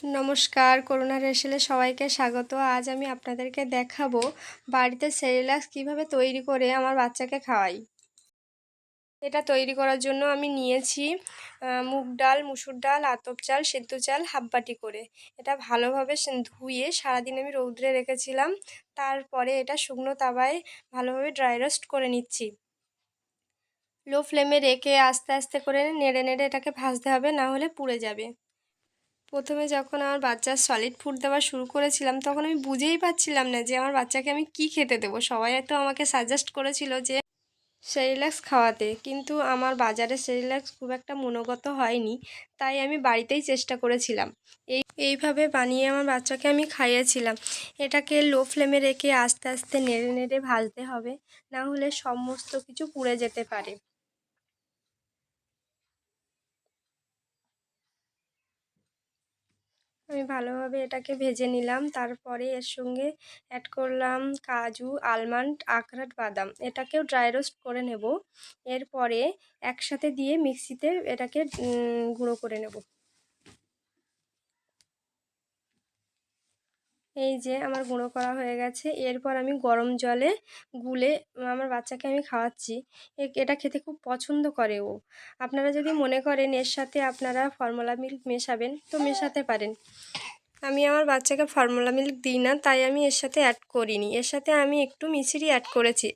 নমস্কার, করুণা রেসেলে সবাইকে স্বাগত। আজ আমি আপনাদেরকে দেখাবো বাড়িতে সেরেলাক্স কিভাবে তৈরি করে আমার বাচ্চাকে খাওয়াই। এটা তৈরি করার জন্য আমি নিয়েছি মুগ ডাল, মুসুর ডাল, আতপ চাল, সেদ্ধ চাল হাফ বাটি করে। এটা ভালোভাবে ধুয়ে সারাদিন আমি রৌদ্রে রেখেছিলাম। তারপরে এটা শুকনো তাওয়ায় ভালোভাবে ড্রাই রোস্ট করে নিচ্ছি। লো ফ্লেমে রেখে আস্তে আস্তে করে নেড়ে নেড়ে এটাকে ভাজতে হবে, না হলে পুড়ে যাবে। প্রথমে যখন আমার বাচ্চার সলিড ফুড দেওয়া শুরু করেছিলাম তখন আমি বুঝেই পাচ্ছিলাম না যে আমার বাচ্চাকে আমি কি খেতে দেবো। সবাই তো আমাকে সাজেস্ট করেছিল যে সেরিল্যাক্স খাওয়াতে, কিন্তু আমার বাজারে সেরিল্যাক্স খুব একটা মনোগত হয়নি, তাই আমি বাড়িতেই চেষ্টা করেছিলাম। এইভাবে বানিয়ে আমার বাচ্চাকে আমি খাইয়েছিলাম। এটাকে লো ফ্লেমে রেখে আস্তে আস্তে নেড়ে নেড়ে ভাজতে হবে, না হলে সমস্ত কিছু পুড়ে যেতে পারে। আমি ভালোভাবে এটাকে ভেজে নিলাম। তারপরে এর সঙ্গে অ্যাড করলাম কাজু, আলমন্ড, আখরোট, বাদাম। এটাকেও ড্রাই রোস্ট করে নেব। এরপরে একসাথে দিয়ে মিক্সিতে এটাকে গুঁড়ো করে নেব। এই যে আমার গুঁড়ো করা হয়ে গেছে। এরপর আমি গরম জলে গুলে আমার বাচ্চাকে আমি খাওয়াচ্ছি। এটা খেতে খুব পছন্দ করে ও। আপনারা যদি মনে করেন এর সাথে আপনারা ফর্মুলা মিল্ক মেশাবেন তো মেশাতে পারেন। আমি আমার বাচ্চাকে ফর্মুলা মিল্ক দিই না, তাই আমি এর সাথে অ্যাড করিনি। এর সাথে আমি একটু মিছরি অ্যাড করেছি।